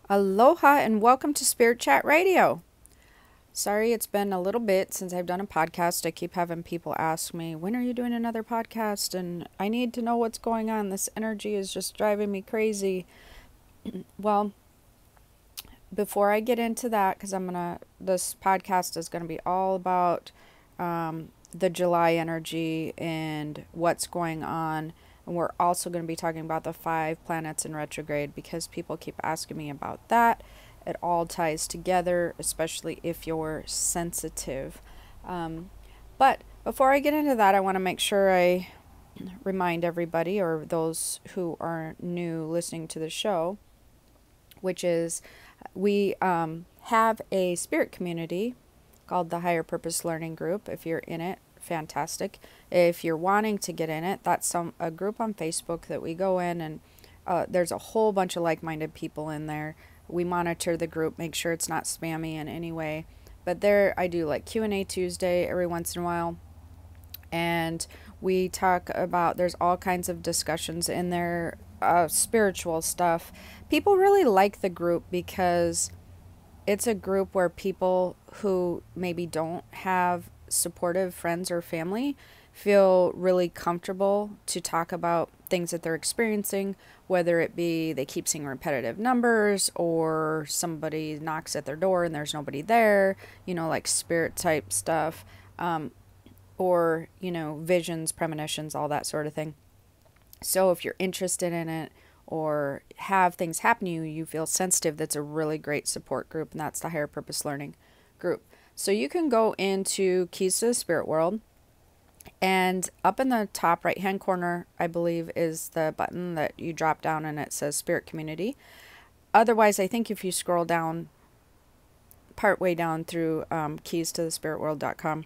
Aloha and welcome to Spirit Chat Radio. Sorry, it's been a little bit since I've done a podcast. I keep having people ask me, when are you doing another podcast? And I need to know what's going on. This energy is just driving me crazy. Well, before I get into that, because this podcast is going to be all about the July energy and what's going on. And we're also going to be talking about the 5 planets in retrograde because people keep asking me about that. It all ties together, especially if you're sensitive. But before I get into that, I want to make sure I remind everybody, or those who are new listening to the show, which is we have a spirit community called the Higher Purpose Learning Group. If you're in it, fantastic. If you're wanting to get in it, that's a group on Facebook that we go in, and there's a whole bunch of like-minded people in there. We monitor the group, make sure it's not spammy in any way. But there I do like Q&A Tuesday every once in a while. And we talk about, there's all kinds of discussions in there, spiritual stuff. People really like the group because it's a group where people who maybe don't have supportive friends or family feel really comfortable to talk about things that they're experiencing, whether it be they keep seeing repetitive numbers or somebody knocks at their door and there's nobody there, like spirit type stuff, or, visions, premonitions, all that sort of thing. So if you're interested in it or have things happen to you, you feel sensitive, that's a really great support group, and that's the Higher Purpose Learning Group. So you can go into Keys to the Spirit World, and up in the top right hand corner, I believe, is the button that you drop down and it says Spirit Community. Otherwise, I think if you scroll down, part way down through keystothespiritworld.com,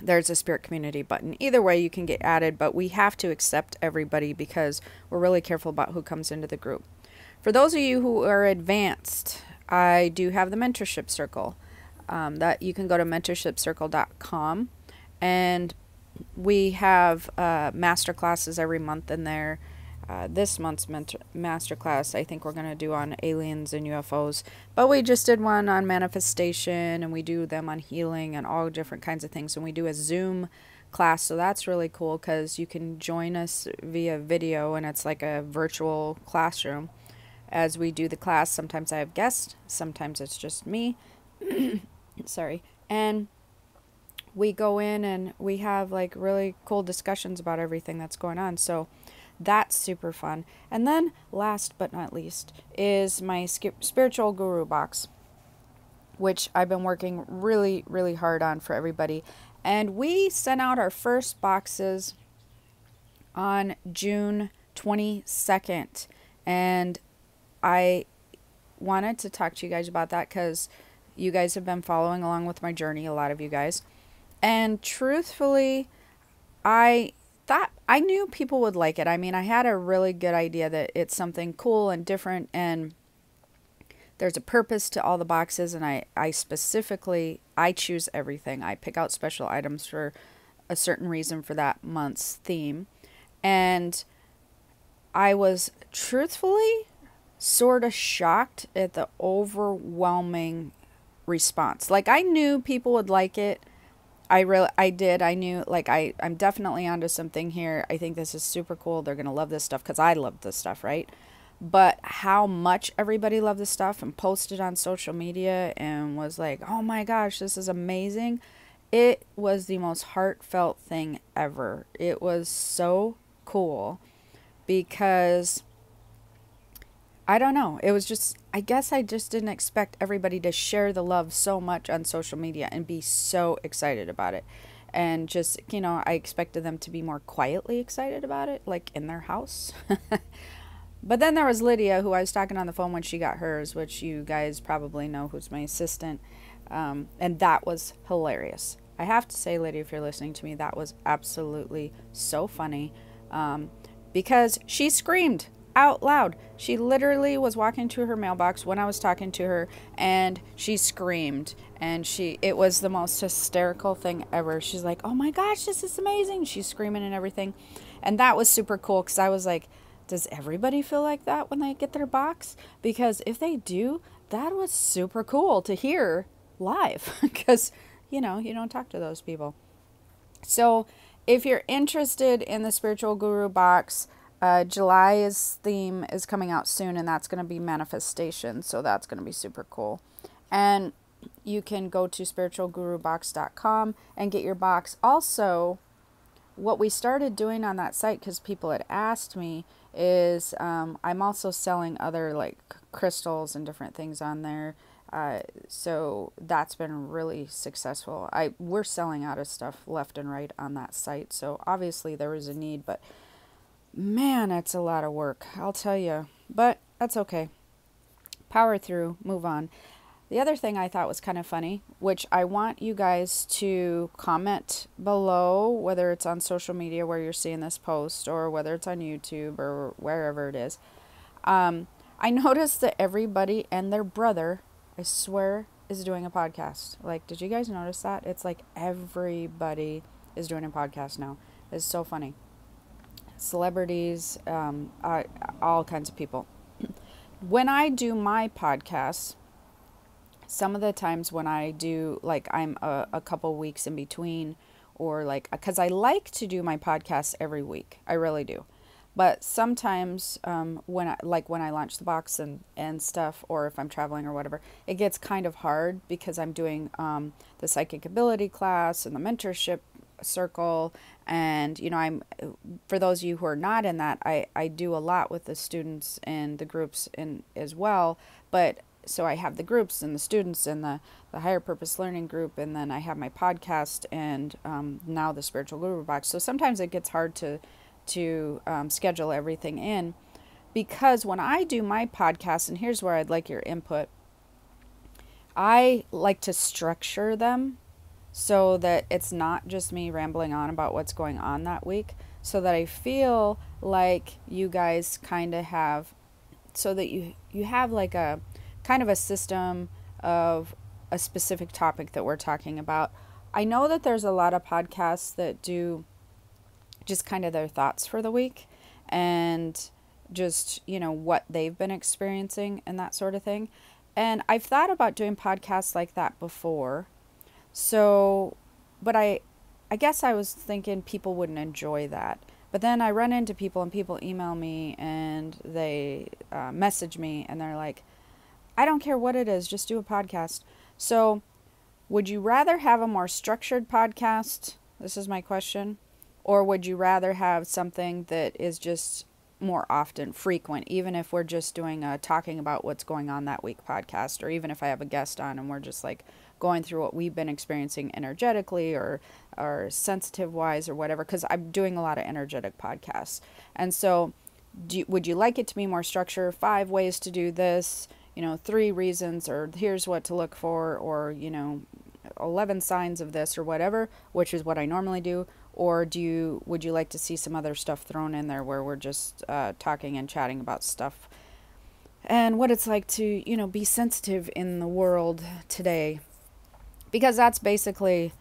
there's a Spirit Community button. Either way, you can get added, but we have to accept everybody because we're really careful about who comes into the group. For those of you who are advanced, I do have the Mentorship Circle. That you can go to mentorshipcircle.com, and we have master classes every month in there. This month's master class, I think we're going to do on aliens and UFOs, but we just did one on manifestation, and we do them on healing and all different kinds of things, and we do a Zoom class, so that's really cool because you can join us via video, and it's like a virtual classroom as we do the class. Sometimes I have guests, sometimes it's just me. Sorry. And we go in and we have like really cool discussions about everything that's going on. So that's super fun. And then last but not least is my spiritual guru box, which I've been working really, really hard on for everybody. And we sent out our first boxes on June 22nd. And I wanted to talk to you guys about that because you guys have been following along with my journey, a lot of you guys. And truthfully, I thought I knew people would like it. I mean, I had a really good idea that it's something cool and different, and there's a purpose to all the boxes, and I specifically, I choose everything. I pick out special items for a certain reason for that month's theme. And I was truthfully sort of shocked at the overwhelming response. Like, I knew people would like it. I knew, like, I'm definitely onto something here. I think this is super cool. They're going to love this stuff because I love this stuff, right? But how much everybody loved this stuff and posted on social media and was like, oh my gosh, this is amazing. It was the most heartfelt thing ever. It was so cool because I don't know. It was just, I guess I just didn't expect everybody to share the love so much on social media and be so excited about it. And just, I expected them to be more quietly excited about it, like in their house. But then there was Lydia, who I was talking on the phone when she got hers, which you guys probably know, who's my assistant. And that was hilarious. I have to say, Lydia, if you're listening to me, that was absolutely so funny. Because she screamed out loud. She literally was walking to her mailbox when I was talking to her, and she screamed, and it was the most hysterical thing ever. She's like, oh my gosh, this is amazing. She's screaming and everything. And that was super cool because I was like, Does everybody feel like that when they get their box? Because if they do, that was super cool to hear live because, you don't talk to those people. So if you're interested in the Spiritual Guru box, July's theme is coming out soon, and that's going to be manifestation. So that's going to be super cool. And you can go to spiritualgurubox.com and get your box. Also, what we started doing on that site, because people had asked me, is I'm also selling other like crystals and different things on there. So that's been really successful. We're selling out of stuff left and right on that site. So obviously there was a need, but man, it's a lot of work, I'll tell you. But that's okay. Power through, move on. The other thing I thought was kind of funny, which I want you guys to comment below, whether it's on social media where you're seeing this post or whether it's on YouTube or wherever it is. I noticed that everybody and their brother, I swear, is doing a podcast. Like, did you guys notice that? It's like everybody is doing a podcast now. It's so funny. Celebrities, all kinds of people. When I do my podcasts, some of the times when I do, like, I'm a couple weeks in between, or like, because I like to do my podcasts every week. I really do. But sometimes when I launch the box and stuff, or if I'm traveling or whatever, it gets kind of hard because I'm doing the psychic ability class and the mentorship circle. And, for those of you who are not in that, I do a lot with the students and the groups as well. But so I have the groups and the students and the higher purpose learning group, and then I have my podcast and now the Spiritual Guru box. So sometimes it gets hard to schedule everything in, because when I do my podcast, and here's where I'd like your input, I like to structure them so that it's not just me rambling on about what's going on that week, so that I feel like you guys kind of have, so that you have like a kind of a system of a specific topic that we're talking about. I know that there's a lot of podcasts that do just kind of their thoughts for the week and just, what they've been experiencing and that sort of thing. And I've thought about doing podcasts like that before. So, but I guess I was thinking people wouldn't enjoy that. But then I run into people and people email me and they message me and they're like, I don't care what it is, just do a podcast. So would you rather have a more structured podcast? This is my question. Or would you rather have something that is just more often, frequent, even if we're just doing a talking about what's going on that week podcast, or even if I have a guest on and we're just like going through what we've been experiencing energetically or sensitive wise or whatever, because I'm doing a lot of energetic podcasts. And so would you like it to be more structured? 5 ways to do this, 3 reasons, or here's what to look for, or, 11 signs of this or whatever, which is what I normally do. Or would you like to see some other stuff thrown in there where we're just talking and chatting about stuff and what it's like to, be sensitive in the world today? Because that's basically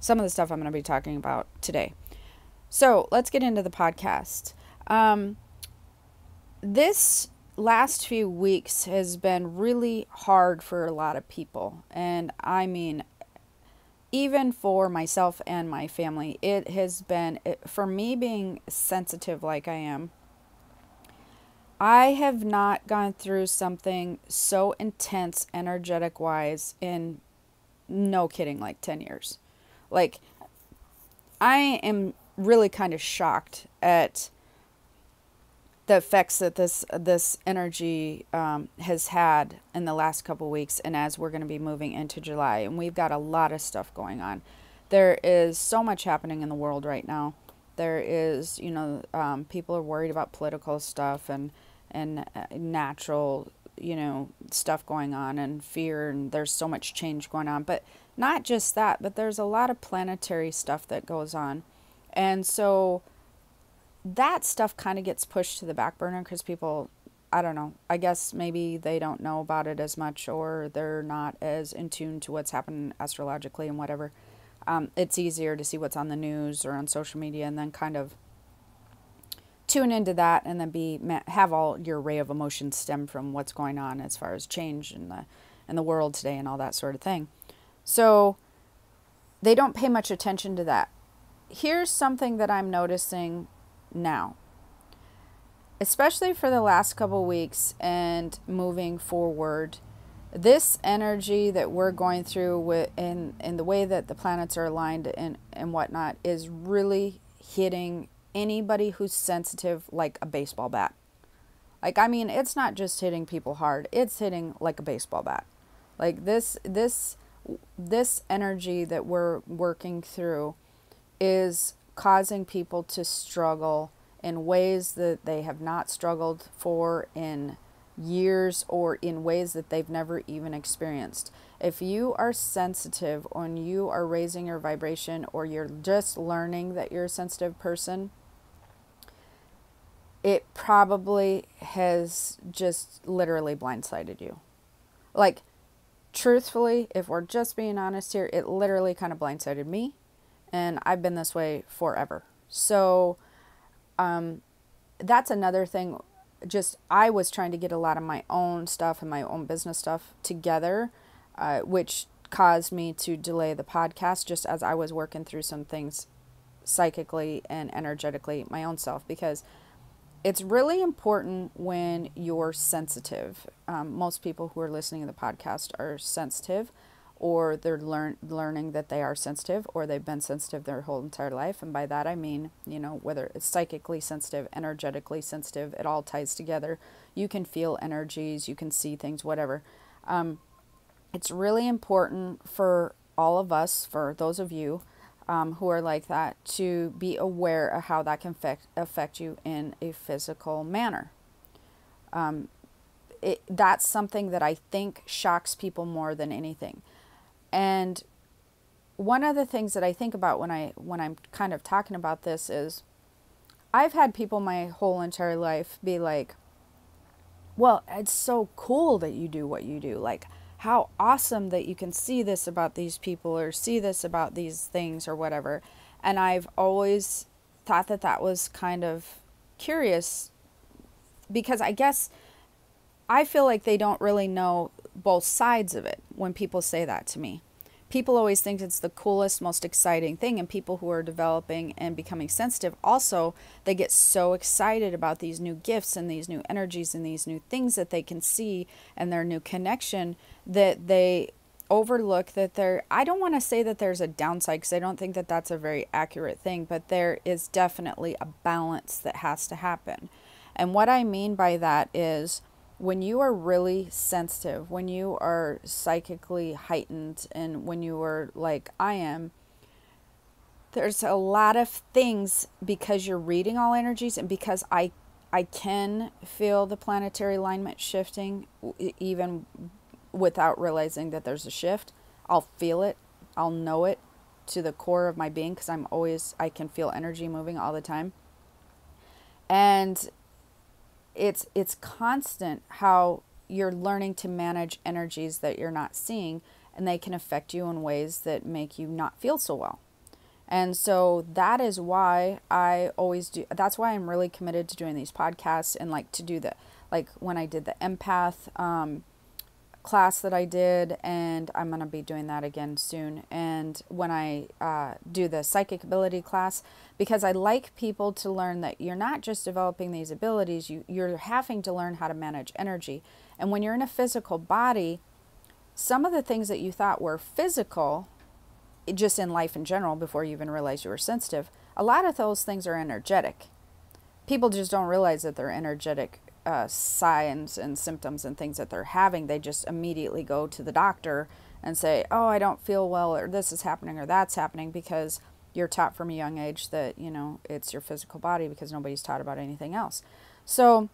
some of the stuff I'm going to be talking about today. So let's get into the podcast. This last few weeks has been really hard for a lot of people. And I mean, even for myself and my family, it has been, for me being sensitive like I am, I have not gone through something so intense energetic wise in, no kidding, like 10 years. Like, I am really kind of shocked at the effects that this energy has had in the last couple weeks, and as we're going to be moving into July, and we've got a lot of stuff going on. There is so much happening in the world right now. There is, people are worried about political stuff and natural, stuff going on, and fear, and there's so much change going on. But not just that, but there's a lot of planetary stuff that goes on, and so that stuff kind of gets pushed to the back burner because people, I don't know, I guess maybe they don't know about it as much, or they're not as in tune to what's happening astrologically and whatever. It's easier to see what's on the news or on social media and then kind of tune into that, and then have all your array of emotions stem from what's going on as far as change in the world today and all that sort of thing. So they don't pay much attention to that. Here's something that I'm noticing now, especially for the last couple weeks and moving forward. This energy that we're going through in the way that the planets are aligned and whatnot is really hitting anybody who's sensitive like a baseball bat. Like, I mean, it's not just hitting people hard, it's hitting like a baseball bat. Like this energy that we're working through is causing people to struggle in ways that they have not struggled for in years, or in ways that they've never even experienced. If you are sensitive, or you are raising your vibration, or you're just learning that you're a sensitive person, it probably has just literally blindsided you. Like, truthfully, if we're just being honest here, it literally kind of blindsided me, and I've been this way forever. So that's another thing. Just, I was trying to get a lot of my own stuff and my own business stuff together, which caused me to delay the podcast, just as I was working through some things psychically and energetically my own self, because it's really important when you're sensitive. Most people who are listening to the podcast are sensitive, or they're learning that they are sensitive, or they've been sensitive their whole entire life. And by that I mean, whether it's psychically sensitive, energetically sensitive, it all ties together. You can feel energies, you can see things, whatever. It's really important for all of us, for those of you who are like that, to be aware of how that can affect you in a physical manner. That's something that I think shocks people more than anything. And one of the things that I think about when I'm kind of talking about this is, I've had people my whole entire life be like, well, it's so cool that you do what you do. Like, how awesome that you can see this about these people, or see this about these things, or whatever. And I've always thought that that was kind of curious, because I guess I feel like they don't really know both sides of it when people say that to me. People always think it's the coolest, most exciting thing, and people who are developing and becoming sensitive also, they get so excited about these new gifts and these new energies and these new things that they can see and their new connection, that they overlook that I don't want to say that there's a downside, because I don't think that that's a very accurate thing, but there is definitely a balance that has to happen. And what I mean by that is, when you are really sensitive, when you are psychically heightened, and when you are like I am, there's a lot of things, because you're reading all energies, and because I can feel the planetary alignment shifting, even without realizing that there's a shift. I'll feel it. I'll know it to the core of my being, because I can feel energy moving all the time. And it's constant how you're learning to manage energies that you're not seeing, and they can affect you in ways that make you not feel so well. And so that is why that's why I'm really committed to doing these podcasts, and like to do like when I did the empath class that I did, and I'm going to be doing that again soon. And when I do the psychic ability class, because I like people to learn that you're not just developing these abilities, you're having to learn how to manage energy. And when you're in a physical body, some of the things that you thought were physical, just in life in general, before you even realized you were sensitive, a lot of those things are energetic. People just don't realize that they're energetic signs and symptoms and things that they're having. They just immediately go to the doctor and say, oh, I don't feel well, or this is happening, or that's happening, because you're taught from a young age that, it's your physical body, because nobody's taught about anything else. So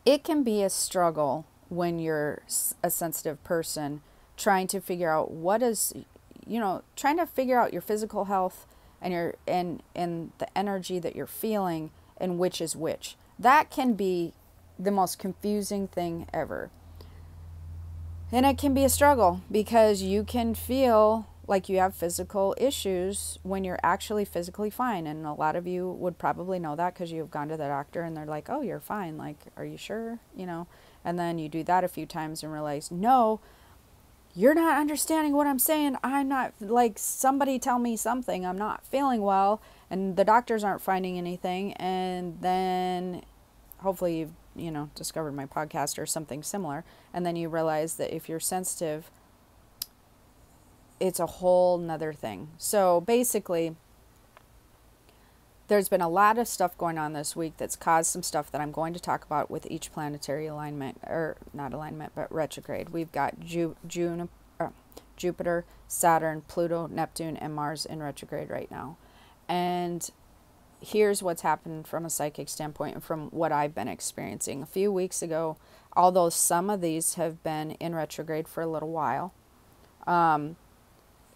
it can be a struggle when you're a sensitive person, trying to figure out trying to figure out your physical health and and the energy that you're feeling, and which is which. That can be the most confusing thing ever. And it can be a struggle, because you can feel like you have physical issues when you're actually physically fine. And a lot of you would probably know that because you've gone to the doctor and they're like, oh, you're fine. Like, are you sure? You know, and then you do that a few times and realize, no, you're not understanding what I'm saying. I'm not, like, somebody tell me something. I'm not feeling well. And the doctors aren't finding anything. And then hopefully you've, discovered my podcast or something similar. And then you realize that if you're sensitive, it's a whole nother thing. So basically, there's been a lot of stuff going on this week that's caused some stuff that I'm going to talk about with each planetary alignment, or not alignment, but retrograde. We've got Jupiter, Saturn, Pluto, Neptune, and Mars in retrograde right now. And here's what's happened from a psychic standpoint and from what I've been experiencing. A few weeks ago, although some of these have been in retrograde for a little while,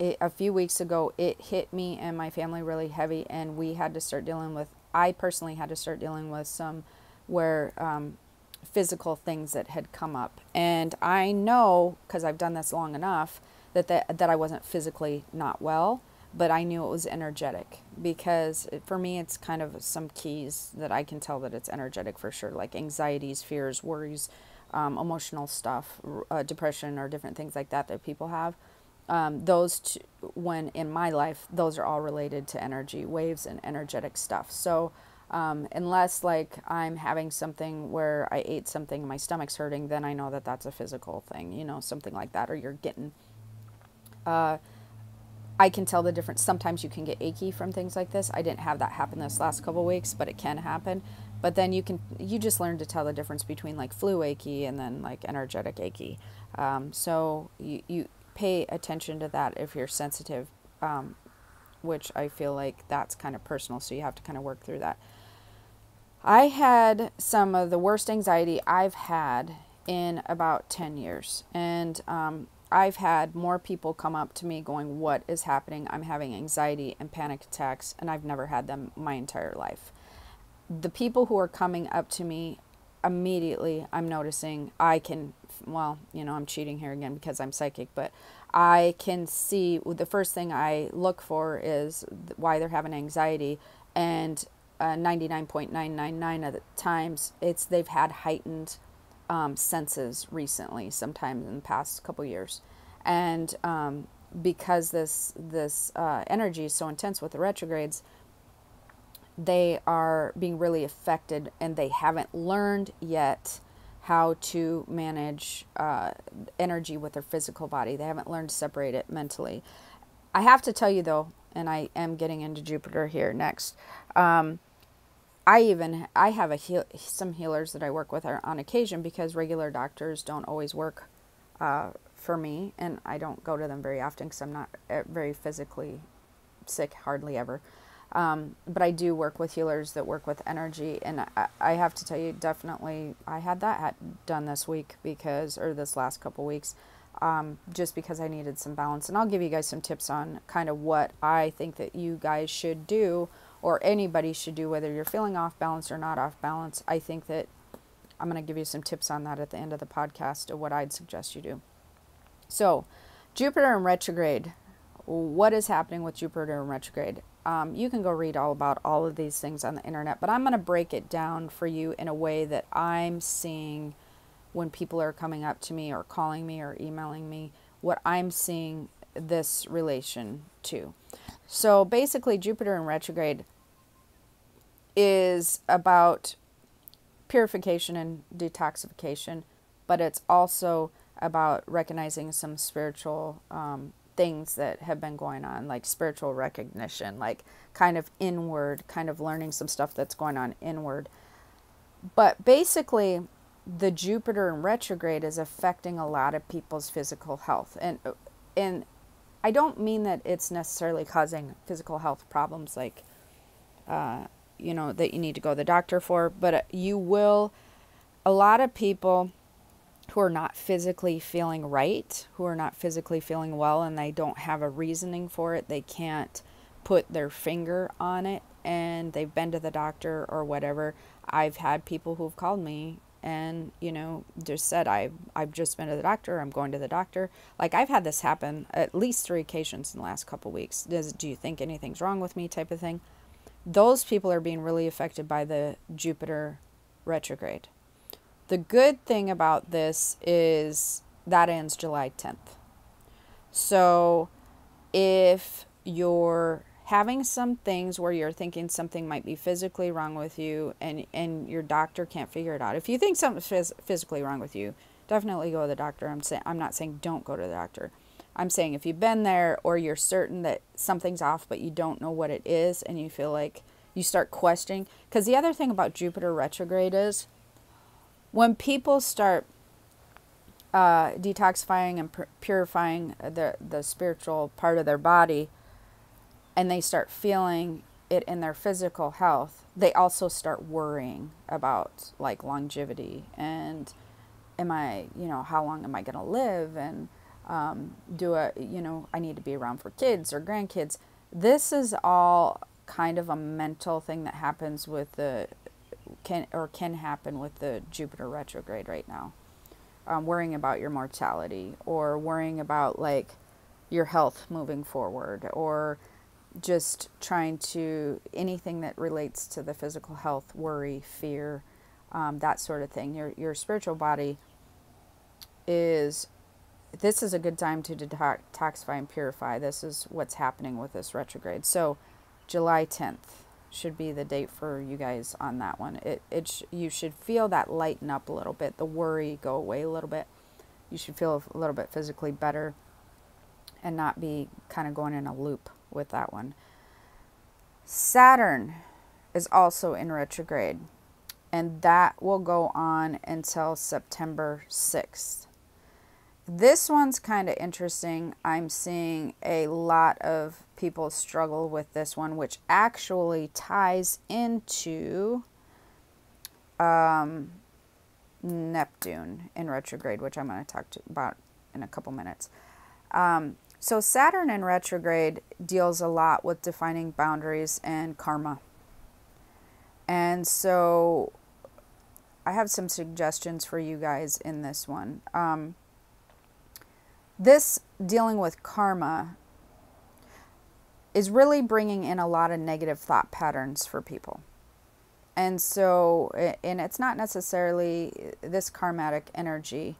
a few weeks ago, it hit me and my family really heavy, and we had to start dealing with, I personally had to start dealing with some physical things that had come up. And I know, because I've done this long enough, that I wasn't physically not well, but I knew it was energetic, because for me, it's kind of some keys that I can tell that it's energetic for sure, like anxieties, fears, worries, emotional stuff, depression, or different things like that people have. Those two, when in my life, those are all related to energy, waves and energetic stuff. So unless like I'm having something where I ate something and my stomach's hurting, then I know that that's a physical thing, something like that. Or you're getting, I can tell the difference. Sometimes you can get achy from things like this. I didn't have that happen this last couple weeks, but it can happen. But then you just learn to tell the difference between like flu achy and then like energetic achy. So you pay attention to that if you're sensitive, which I feel like that's kind of personal, so you have to kind of work through that. I had some of the worst anxiety I've had in about 10 years, and I've had more people come up to me going, what is happening? I'm having anxiety and panic attacks, and I've never had them my entire life. The people who are coming up to me, immediately I'm noticing, I'm cheating here again because I'm psychic, but I can see, the first thing I look for is why they're having anxiety, and 99.999 of the times they've had heightened senses recently, sometime in the past couple years. And because this energy is so intense with the retrogrades, they are being really affected, and they haven't learned yet how to manage energy with their physical body. They haven't learned to separate it mentally. I have to tell you though, and I am getting into Jupiter here next, I have some healers that I work with on occasion, because regular doctors don't always work for me, and I don't go to them very often because I'm not very physically sick, hardly ever. But I do work with healers that work with energy, and I have to tell you, definitely, I had that done this week or this last couple weeks, just because I needed some balance. And I'll give you guys some tips on kind of what I think that you guys should do, or anybody should do, whether you're feeling off balance or not off balance. I think that I'm going to give you some tips on that at the end of the podcast of what I'd suggest you do. So, Jupiter in retrograde. What is happening with Jupiter in retrograde? You can go read all about all of these things on the internet, but I'm going to break it down for you in a way that I'm seeing when people are coming up to me or calling me or emailing me, what I'm seeing this relation to. So basically, Jupiter in retrograde is about purification and detoxification, but it's also about recognizing some spiritual things that have been going on, like spiritual recognition, like kind of inward, kind of learning some stuff that's going on inward. But basically, the Jupiter in retrograde is affecting a lot of people's physical health. And I don't mean that it's necessarily causing physical health problems like, that you need to go to the doctor for, but a lot of people who are not physically feeling right, who are not physically feeling well, and they don't have a reasoning for it, they can't put their finger on it, and they've been to the doctor or whatever. I've had people who've called me and, you know, just said, I've just been to the doctor, I'm going to the doctor. Like, I've had this happen at least 3 occasions in the last couple weeks. Do you think anything's wrong with me type of thing? Those people are being really affected by the Jupiter retrograde. The good thing about this is that ends July 10th. So if you're having some things where you're thinking something might be physically wrong with you, and your doctor can't figure it out. If you think something's physically wrong with you, definitely go to the doctor. I'm not saying don't go to the doctor. I'm saying if you've been there, or you're certain that something's off but you don't know what it is, and you feel like you start questioning. Because the other thing about Jupiter retrograde is when people start detoxifying and purifying the spiritual part of their body, and they start feeling it in their physical health, they also start worrying about like longevity and how long am I going to live, and I need to be around for kids or grandkids. This is all kind of a mental thing that happens with can happen with the Jupiter retrograde right now. Worrying about your mortality, or worrying about like your health moving forward, or just trying to, anything that relates to the physical health, worry, fear, that sort of thing. Your spiritual body this is a good time to detoxify and purify. This is what's happening with this retrograde. So July 10th should be the date for you guys on that one. You should feel that lighten up a little bit, the worry go away a little bit. You should feel a little bit physically better and not be kind of going in a loop with that one. Saturn is also in retrograde, and that will go on until September 6th. This one's kind of interesting. I'm seeing a lot of people struggle with this one, which actually ties into Neptune in retrograde, which I'm going to talk about in a couple minutes. So Saturn in retrograde deals a lot with defining boundaries and karma. And so I have some suggestions for you guys in this one. This dealing with karma is really bringing in a lot of negative thought patterns for people. And so, and it's not necessarily this karmatic energy.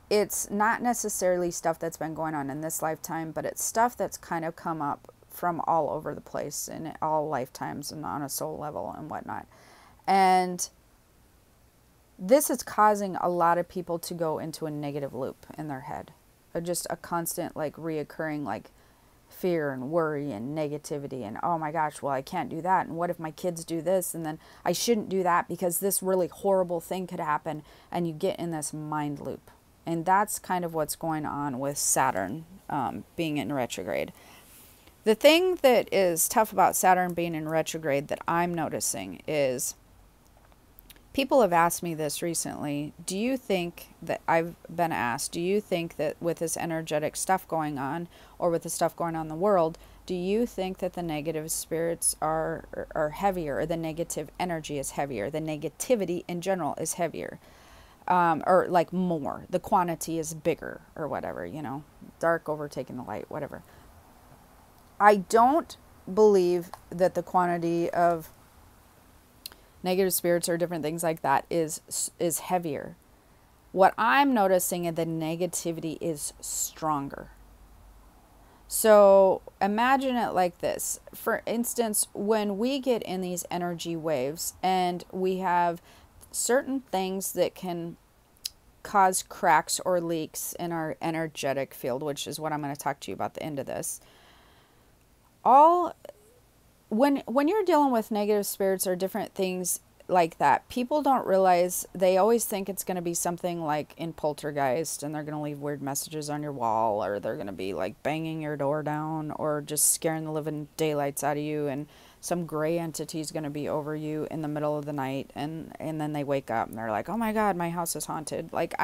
It's not necessarily stuff that's been going on in this lifetime, but it's stuff that's kind of come up from all over the place in all lifetimes and on a soul level and whatnot. And this is causing a lot of people to go into a negative loop in their head. Just a constant, like, reoccurring, like, fear and worry and negativity and, oh my gosh, well, I can't do that, and what if my kids do this, and then I shouldn't do that because this really horrible thing could happen, and you get in this mind loop. And that's kind of what's going on with Saturn being in retrograde. The thing that is tough about Saturn being in retrograde that I'm noticing is, people have asked me this recently. Do you think that, I've been asked, do you think that with this energetic stuff going on, or with the stuff going on in the world, do you think that the negative spirits are heavier, or the negative energy is heavier, the negativity in general is heavier, or like more, the quantity is bigger, or whatever, dark overtaking the light, whatever. I don't believe that the quantity of negative spirits or different things like that is heavier. What I'm noticing is the negativity is stronger. So imagine it like this. For instance, when we get in these energy waves and we have certain things that can cause cracks or leaks in our energetic field, which is what I'm going to talk to you about at the end of this. When you're dealing with negative spirits or different things like that, people don't realize, they always think it's going to be something like in Poltergeist, and they're going to leave weird messages on your wall, or they're going to be like banging your door down, or just scaring the living daylights out of you, and some gray entity is going to be over you in the middle of the night, and then they wake up and they're like, oh my God, my house is haunted. Like,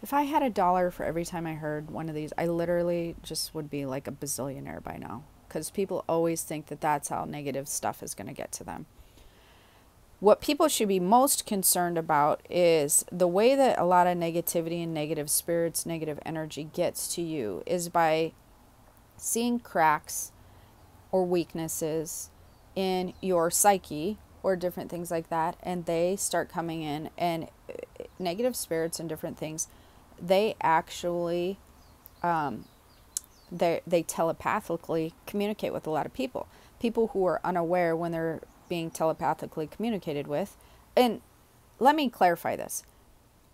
if I had $1 for every time I heard one of these, I literally just would be like a bazillionaire by now. Because people always think that that's how negative stuff is going to get to them. What people should be most concerned about is the way that a lot of negativity and negative spirits, negative energy gets to you is by seeing cracks or weaknesses in your psyche or different things like that, and they start coming in, and negative spirits and different things, they actually they telepathically communicate with a lot of people who are unaware when they're being telepathically communicated with. And let me clarify this.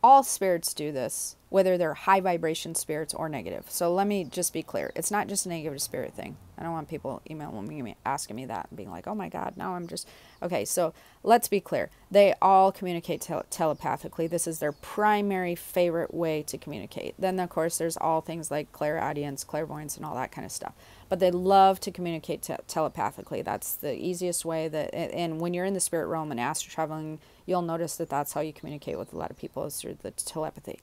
All spirits do this, whether they're high vibration spirits or negative. So let me just be clear. It's not just a negative spirit thing. I don't want people emailing me, asking me that and being like, oh my God, now I'm just... Okay, so let's be clear. They all communicate telepathically. This is their primary favorite way to communicate. Then, of course, there's all things like clairaudience, clairvoyance, and all that kind of stuff. But they love to communicate telepathically. That's the easiest way. And when you're in the spirit realm and astral traveling, you'll notice that that's how you communicate with a lot of people, is through the telepathy.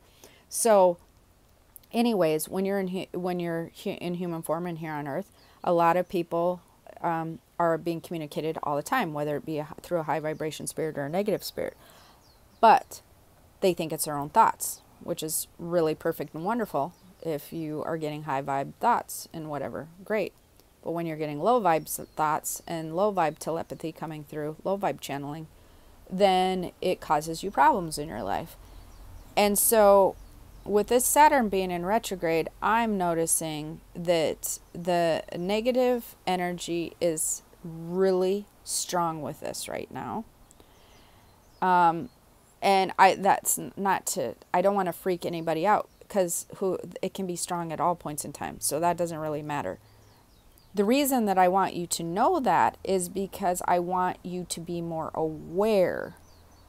So anyways, when you're in human form and here on Earth, a lot of people are being communicated all the time, whether it be through a high vibration spirit or a negative spirit. But they think it's their own thoughts, which is really perfect and wonderful. If you are getting high vibe thoughts and whatever, great. But when you're getting low vibe thoughts and low vibe telepathy coming through, low vibe channeling, then it causes you problems in your life. And so with this Saturn being in retrograde, I'm noticing that the negative energy is really strong with this right now. And I don't want to freak anybody out, because it can be strong at all points in time. So that doesn't really matter. The reason that I want you to know that is because I want you to be more aware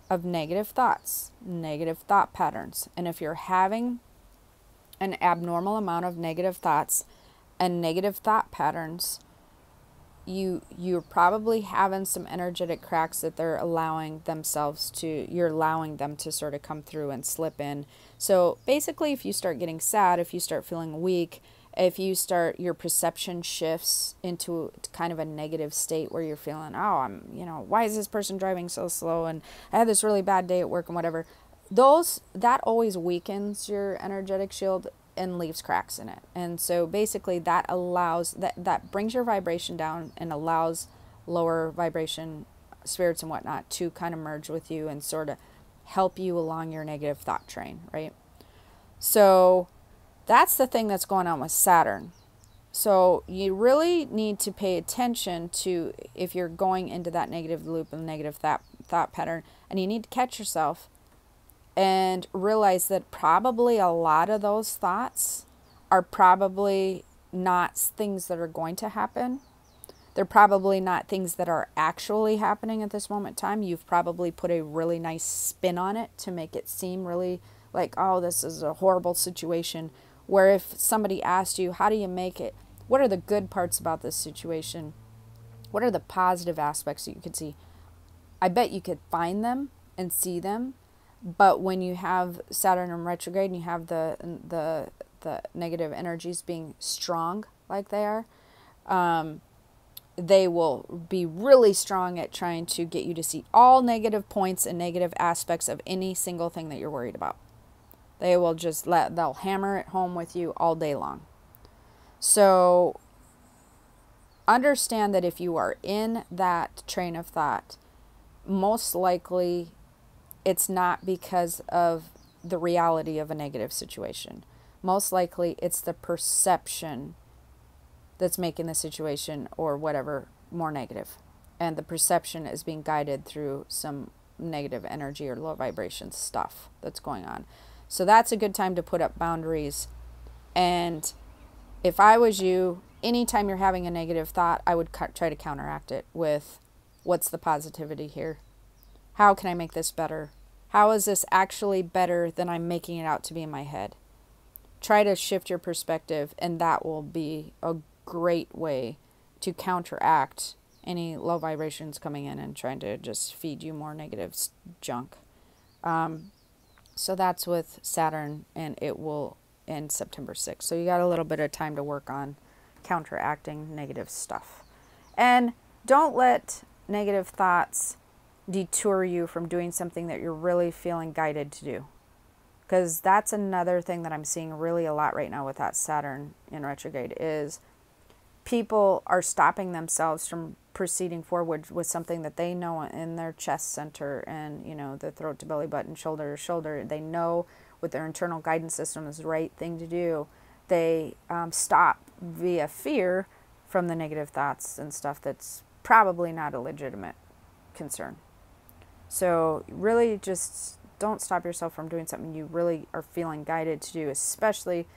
of negative thoughts, negative thought patterns. And if you're having an abnormal amount of negative thoughts and negative thought patterns, you're probably having some energetic cracks that you're allowing them to sort of come through and slip in. So basically, if you start getting sad, if you start feeling weak, if your perception shifts into kind of a negative state where you're feeling, why is this person driving so slow? And I had this really bad day at work and whatever. That always weakens your energetic shield and leaves cracks in it. And so basically that brings your vibration down and allows lower vibration spirits and whatnot to kind of merge with you and sort of help you along your negative thought train, right? So that's the thing that's going on with Saturn. So you really need to pay attention to if you're going into that negative loop and negative thought pattern, and you need to catch yourself and realize that probably a lot of those thoughts are probably not things that are going to happen. They're probably not things that are actually happening at this moment in time. You've probably put a really nice spin on it to make it seem really like, oh, this is a horrible situation. Where if somebody asked you, how do you make it? What are the good parts about this situation? What are the positive aspects that you could see? I bet you could find them and see them. But when you have Saturn in retrograde and you have the negative energies being strong like they are, they will be really strong at trying to get you to see all negative points and negative aspects of any single thing that you're worried about. They will they'll hammer it home with you all day long. So understand that if you are in that train of thought, most likely it's not because of the reality of a negative situation. Most likely it's the perception that's making the situation or whatever more negative. And the perception is being guided through some negative energy or low vibration stuff that's going on. So that's a good time to put up boundaries. And if I was you, anytime you're having a negative thought, I would try to counteract it with, what's the positivity here? How can I make this better? How is this actually better than I'm making it out to be in my head? Try to shift your perspective, and that will be a great way to counteract any low vibrations coming in and trying to just feed you more negative junk. So that's with Saturn, and it will end September 6th. So you got a little bit of time to work on counteracting negative stuff. And don't let negative thoughts detour you from doing something that you're really feeling guided to do. Because that's another thing that I'm seeing really a lot right now with that Saturn in retrograde is people are stopping themselves from proceeding forward with something that they know in their chest center and, you know, the throat to belly button, shoulder to shoulder. They know with their internal guidance system is the right thing to do. They stop via fear from the negative thoughts and stuff that's probably not a legitimate concern. So really just don't stop yourself from doing something you really are feeling guided to do, especially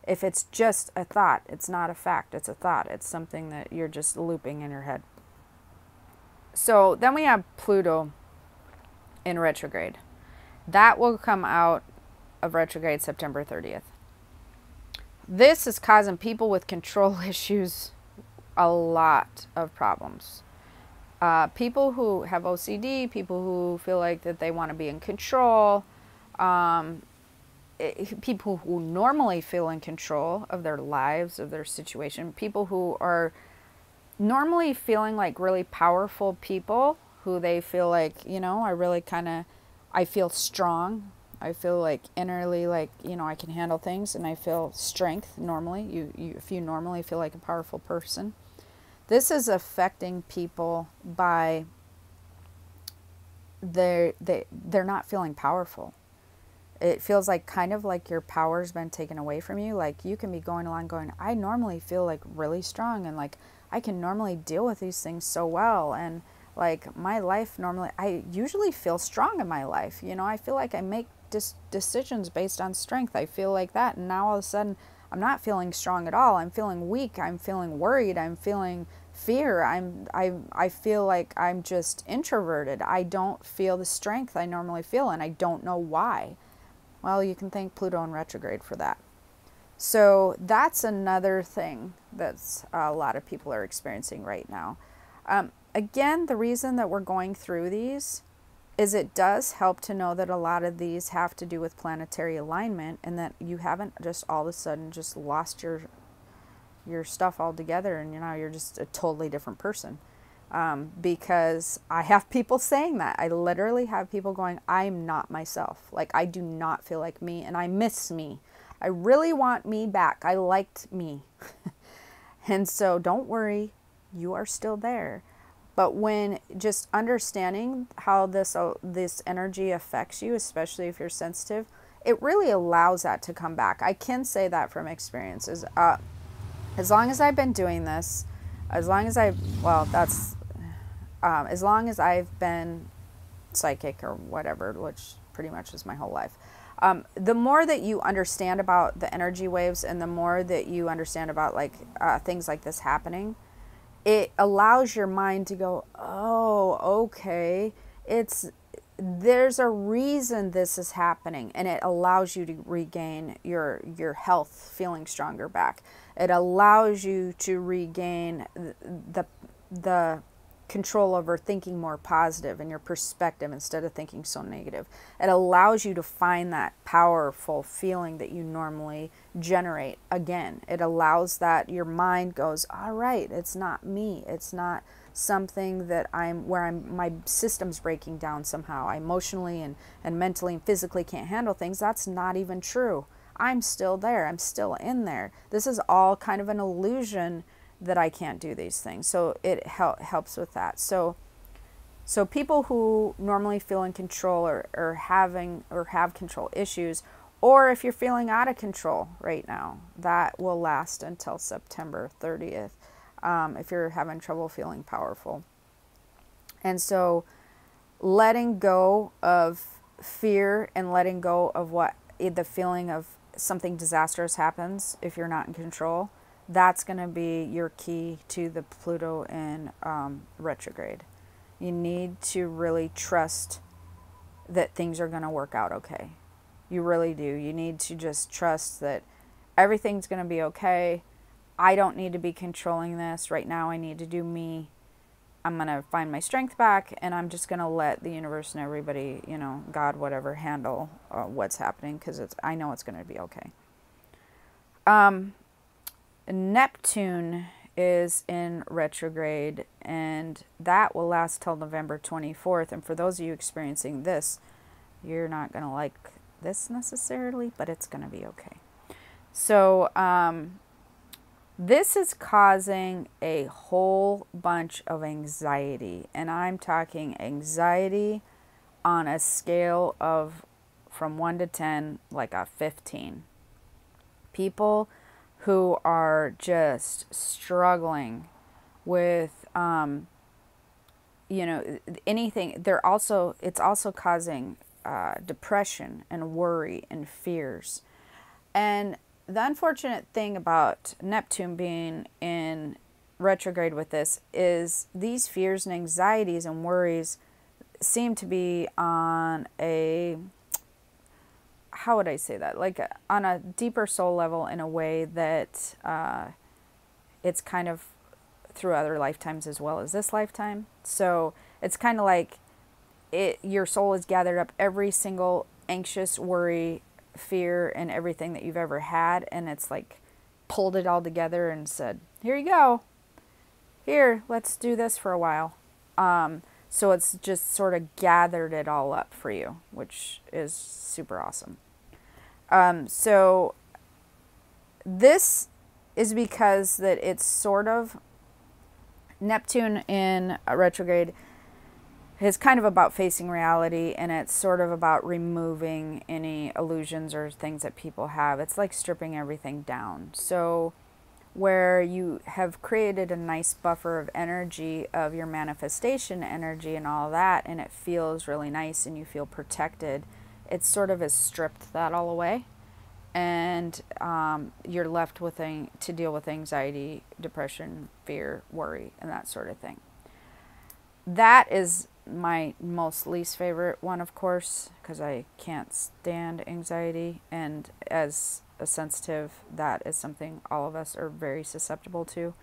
if it's just a thought. It's not a fact, it's a thought. It's something that you're just looping in your head. So then we have Pluto in retrograde. That will come out of retrograde September 30th. This is causing people with control issues a lot of problems. People who have OCD, people who feel like that they want to be in control, people who normally feel in control of their lives, of their situation, people who are normally feeling like really powerful people, who they feel like, you know, I feel strong. I feel like innerly like, you know, I can handle things and I feel strength normally. If you normally feel like a powerful person. This is affecting people by they're not feeling powerful. It feels like kind of like your power's been taken away from you. Like you can be going along going, I normally feel like really strong and like I can normally deal with these things so well. And like my life normally, I usually feel strong in my life. You know, I feel like I make decisions based on strength. I feel like that. And now all of a sudden I'm not feeling strong at all. I'm feeling weak. I'm feeling worried. I'm feeling fear. I feel like I'm just introverted. I don't feel the strength I normally feel, and I don't know why. Well, you can thank Pluto in retrograde for that. So that's another thing that's a lot of people are experiencing right now. Again, the reason that we're going through these is it does help to know that a lot of these have to do with planetary alignment, and that you haven't just all of a sudden just lost your stuff altogether and, you know, you're just a totally different person. Because I have people saying that. I literally have people going, I'm not myself. Like, I do not feel like me, and I miss me. I really want me back. I liked me. And so don't worry, you are still there. But when just understanding how this energy affects you, especially if you're sensitive, it really allows that to come back. I can say that from experiences. As long as I've been doing this, as long as I've been psychic or whatever, which pretty much is my whole life, the more that you understand about the energy waves and the more that you understand about like things like this happening, it allows your mind to go, oh, okay, there's a reason this is happening, and it allows you to regain your health, feeling stronger back. It allows you to regain the control over thinking more positive and your perspective instead of thinking so negative. It allows you to find that powerful feeling that you normally generate again. It allows that your mind goes, all right, it's not me. It's not something that my system's breaking down somehow. I emotionally and mentally and physically can't handle things. That's not even true. I'm still there. I'm still in there. This is all kind of an illusion that I can't do these things. So it helps with that. So people who normally feel in control or have control issues, or if you're feeling out of control right now, that will last until September 30th. If you're having trouble feeling powerful. And so letting go of fear and letting go of the feeling of something disastrous happens if you're not in control, that's going to be your key to the Pluto in retrograde. You need to really trust that things are going to work out okay. You really do. You need to just trust that everything's going to be okay. I don't need to be controlling this. Right now I need to do me. I'm going to find my strength back, and I'm just going to let the universe and everybody, you know, God, whatever, handle what's happening, because I know it's going to be okay. Neptune is in retrograde, and that will last till November 24th. And for those of you experiencing this, you're not going to like this necessarily, but it's going to be okay. So this is causing a whole bunch of anxiety, and I'm talking anxiety on a scale of from 1 to 10, like a 15. People who are just struggling with, anything. It's also causing depression and worry and fears. And the unfortunate thing about Neptune being in retrograde with this is these fears and anxieties and worries seem to be on a, how would I say that? Like on a deeper soul level, in a way that it's kind of through other lifetimes as well as this lifetime. So it's kind of like your soul has gathered up every single anxious, worry, fear, and everything that you've ever had, and it's like pulled it all together and said, here you go. Here, let's do this for a while. So it's just sort of gathered it all up for you, which is super awesome. So this is because that it's sort of, Neptune in retrograde is kind of about facing reality, and it's sort of about removing any illusions or things that people have. It's like stripping everything down. So where you have created a nice buffer of energy, of your manifestation energy and all that, and it feels really nice and you feel protected, it sort of has stripped that all away, and you're left with to deal with anxiety, depression, fear, worry, and that sort of thing. That is my most least favorite one, of course, because I can't stand anxiety, and as a sensitive, that is something all of us are very susceptible to.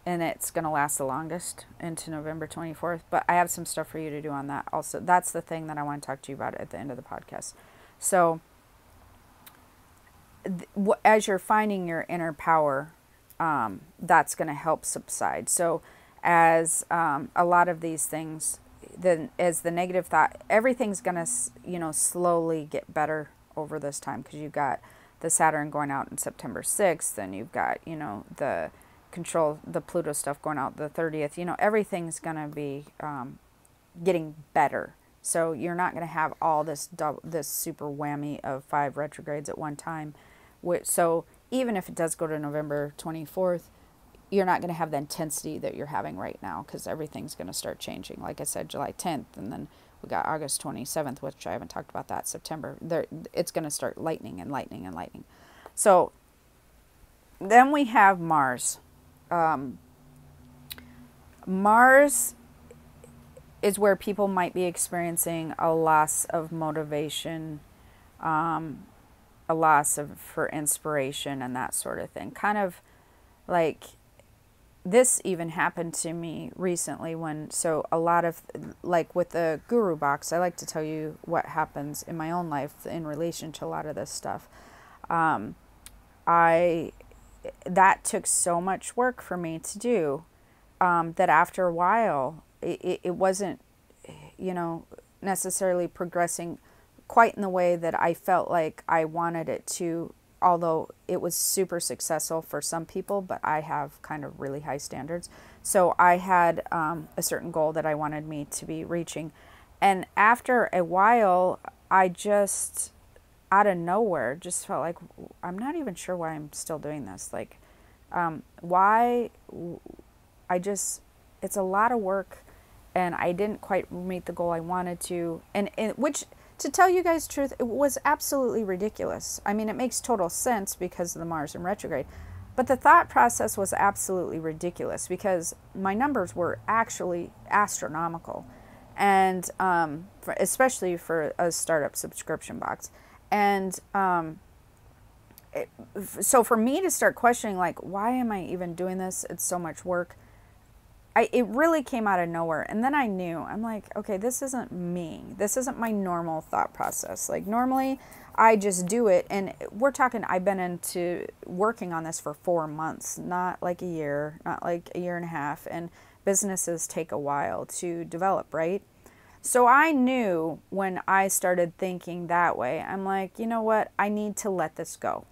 And it's going to last the longest into November 24th. But I have some stuff for you to do on that also. That's the thing that I want to talk to you about at the end of the podcast. So as you're finding your inner power, that's going to help subside. So as a lot of these things, then as the negative thought, everything's going to, slowly get better over this time, because you've got the Saturn going out on September 6th, and you've got, the Pluto stuff going out the 30th. Everything's going to be getting better. So you're not going to have all this super whammy of 5 retrogrades at one time. So even if it does go to November 24th, you're not going to have the intensity that you're having right now, because everything's going to start changing. Like I said, July 10th, and then we got August 27th, which I haven't talked about that, September. It's going to start lightning and lightning and lightning. So then we have Mars. Mars is where people might be experiencing a loss of motivation, a loss for inspiration and that sort of thing. Kind of like, this even happened to me recently so a lot of, like with the guru box, I like to tell you what happens in my own life in relation to a lot of this stuff. That took so much work for me to do, that after a while, it wasn't, necessarily progressing quite in the way that I felt like I wanted it to, although it was super successful for some people, but I have kind of really high standards. So I had a certain goal that I wanted me to be reaching. And after a while, I just, out of nowhere, just felt like, I'm not even sure why I'm still doing this. Like, it's a lot of work, and I didn't quite meet the goal I wanted to. And which, to tell you guys the truth, it was absolutely ridiculous. I mean, it makes total sense because of the Mars in retrograde. But the thought process was absolutely ridiculous, because my numbers were actually astronomical. And especially for a startup subscription box. And so for me to start questioning, like, why am I even doing this? It's so much work. it really came out of nowhere. And then I knew, I'm like, okay, this isn't me. This isn't my normal thought process. Like normally I just do it. And we're talking, I've been into working on this for 4 months, not like a year, not like a year and a half. And businesses take a while to develop, right? So I knew when I started thinking that way, I'm like, you know what? I need to let this go.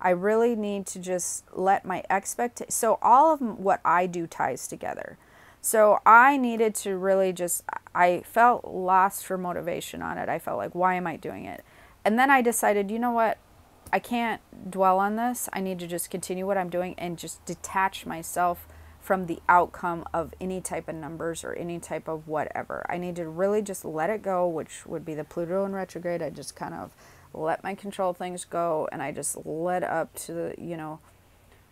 I really need to just let my expectations, so all of what I do ties together. So I needed to really just, I felt lost for motivation on it. I felt like, why am I doing it? And then I decided, you know what? I can't dwell on this. I need to just continue what I'm doing and just detach myself from the outcome of any type of numbers or any type of whatever. I need to really just let it go, which would be the Pluto in retrograde. I just kind of let my control things go, and I just let up to the,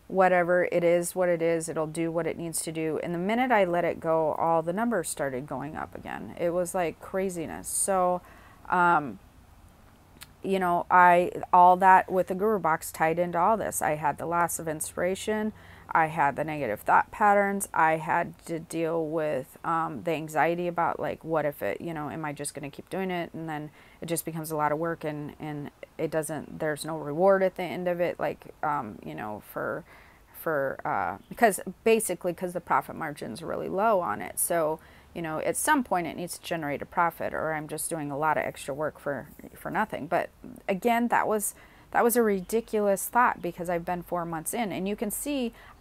whatever it is, what it is, it'll do what it needs to do. And the minute I let it go, all the numbers started going up again. It was like craziness. So, all that with the guru box tied into all this. I had the loss of inspiration. I had the negative thought patterns. I had to deal with the anxiety about like, what if it, am I just going to keep doing it? And then it just becomes a lot of work and it doesn't, there's no reward at the end of it. Like, because the profit margin's really low on it. So, at some point it needs to generate a profit, or I'm just doing a lot of extra work for nothing. But again, that was a ridiculous thought, because I've been 4 months in, and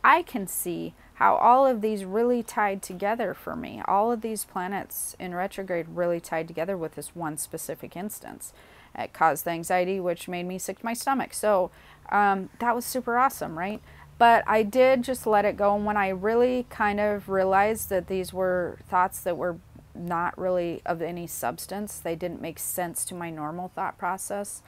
I can see how all of these really tied together for me. All of these planets in retrograde really tied together with this one specific instance. It caused the anxiety, which made me sick to my stomach. So that was super awesome, right? But I did just let it go. And when I really kind of realized that these were thoughts that were not really of any substance, they didn't make sense to my normal thought process.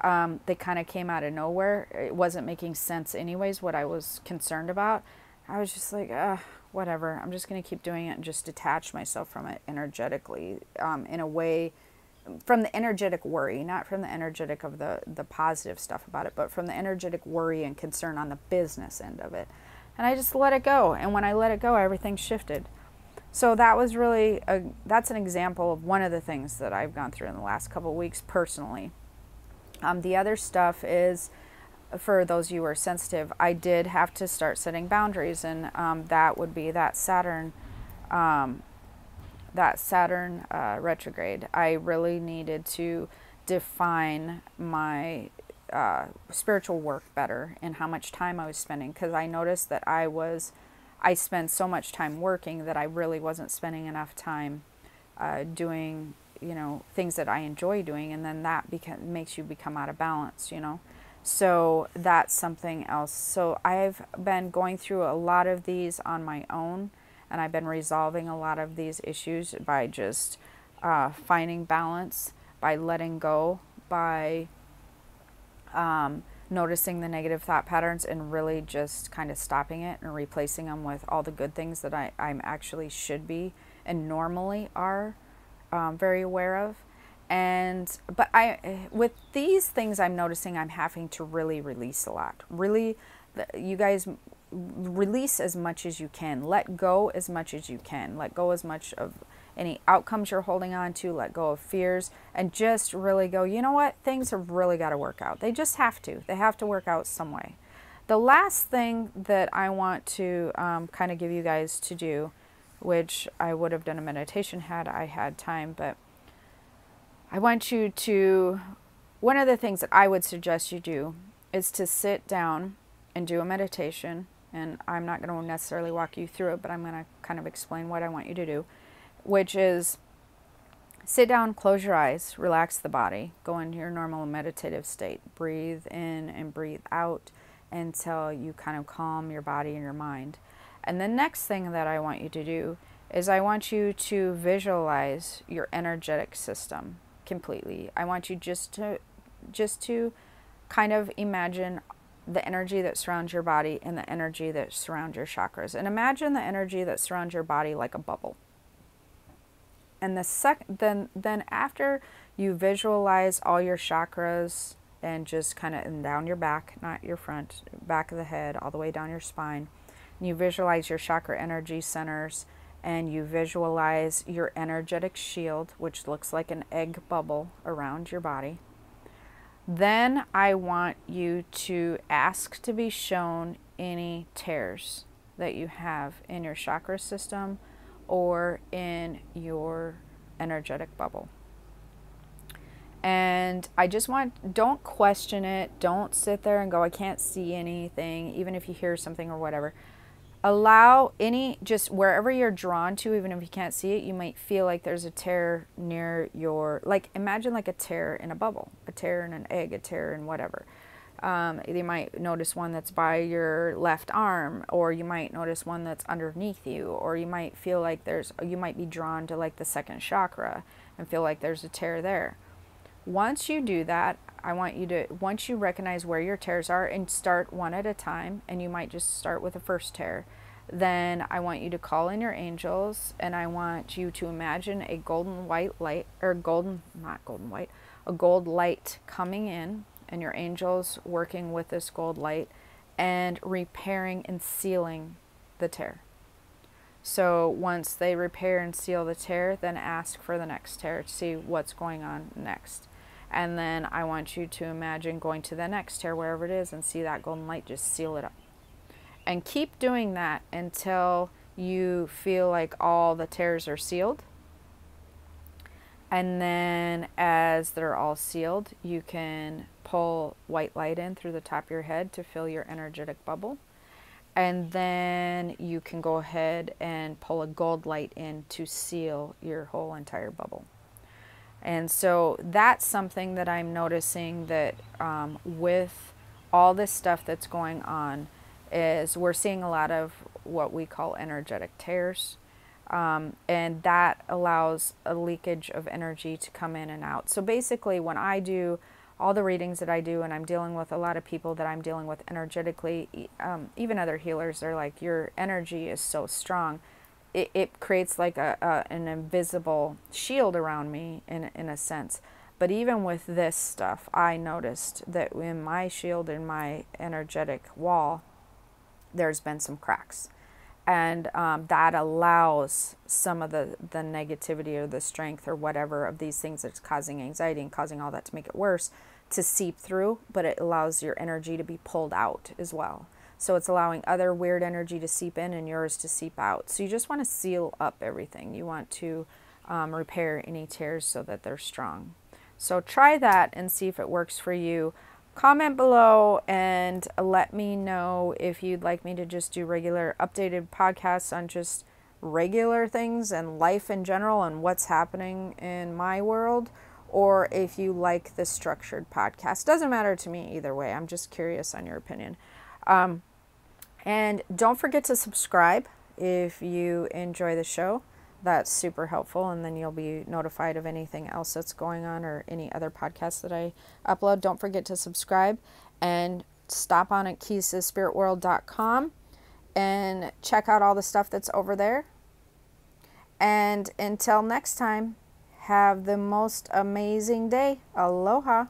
They kind of came out of nowhere. It wasn't making sense anyways, what I was concerned about. I was just like, whatever. I'm just going to keep doing it and just detach myself from it energetically, in a way, from the energetic worry, not from the energetic of the positive stuff about it, but from the energetic worry and concern on the business end of it. And I just let it go. And when I let it go, everything shifted. So that was really, that's an example of one of the things that I've gone through in the last couple of weeks personally. The other stuff is, for those of you who are sensitive, I did have to start setting boundaries, and that would be that Saturn retrograde. I really needed to define my spiritual work better and how much time I was spending, because I noticed that I spent so much time working that I really wasn't spending enough time doing things that I enjoy doing, and then that makes you become out of balance, So that's something else. So I've been going through a lot of these on my own, and I've been resolving a lot of these issues by just finding balance, by letting go, by noticing the negative thought patterns and really just kind of stopping it and replacing them with all the good things that I'm actually should be and normally are very aware of. But with these things, I'm noticing I'm having to really release a lot. Really, you guys, release as much as you can. Let go as much as you can. Let go as much of any outcomes you're holding on to. Let go of fears, and just really go, you know what? Things have really got to work out. They just have to. They have to work out some way. The last thing that I want to kind of give you guys to do, which I would have done a meditation had I had time, but I want you to, one of the things that I would suggest you do is to sit down and do a meditation. And I'm not going to necessarily walk you through it, but I'm going to kind of explain what I want you to do, which is sit down, close your eyes, relax the body, go into your normal meditative state, breathe in and breathe out until you kind of calm your body and your mind. And the next thing that I want you to do is I want you to visualize your energetic system completely. I want you just to kind of imagine the energy that surrounds your body and the energy that surrounds your chakras. And imagine the energy that surrounds your body like a bubble. And then after you visualize all your chakras and just kind of down your back, not your front, back of the head, all the way down your spine, You visualize your chakra energy centers, and you visualize your energetic shield, which looks like an egg bubble around your body. Then I want you to ask to be shown any tears that you have in your chakra system or in your energetic bubble. And I just want, don't question it. Don't sit there and go, I can't see anything, even if you hear something or whatever. Allow any, just wherever you're drawn to, even if you can't see it, you might feel like there's a tear near your, like imagine like a tear in a bubble, a tear in an egg, a tear in whatever. You might notice one that's by your left arm, or you might notice one that's underneath you, or you might feel like you might be drawn to like the second chakra and feel like there's a tear there. Once you do that, I want you to, once you recognize where your tears are, and start one at a time, and you might just start with the first tear, then I want you to call in your angels, and I want you to imagine a golden white light, or not golden white, a gold light coming in, and your angels working with this gold light and repairing and sealing the tear. So once they repair and seal the tear, then ask for the next tear to see what's going on next. And then I want you to imagine going to the next tear, wherever it is, and see that golden light just seal it up. And keep doing that until you feel like all the tears are sealed. And then as they're all sealed, you can pull white light in through the top of your head to fill your energetic bubble. And then you can go ahead and pull a gold light in to seal your whole entire bubble. And so that's something that I'm noticing, that with all this stuff that's going on, is we're seeing a lot of what we call energetic tears. And that allows a leakage of energy to come in and out. So basically, when I do all the readings that I do, and I'm dealing with a lot of people that I'm dealing with energetically, even other healers, they're like, your energy is so strong. It creates like an invisible shield around me in a sense. But even with this stuff, I noticed that in my shield, in my energetic wall, there's been some cracks. And that allows some of the negativity or the strength or whatever of these things that's causing anxiety and causing all that to make it worse to seep through, but it allows your energy to be pulled out as well. So it's allowing other weird energy to seep in and yours to seep out. So you just want to seal up everything. You want to repair any tears so that they're strong. So try that and see if it works for you. Comment below and let me know if you'd like me to just do regular updated podcasts on just regular things and life in general and what's happening in my world, or if you like the structured podcast. Doesn't matter to me either way. I'm just curious on your opinion. And don't forget to subscribe if you enjoy the show. That's super helpful, and then you'll be notified of anything else that's going on or any other podcasts that I upload. Don't forget to subscribe and stop on at keystosspiritworld.com and check out all the stuff that's over there. And until next time, have the most amazing day. Aloha.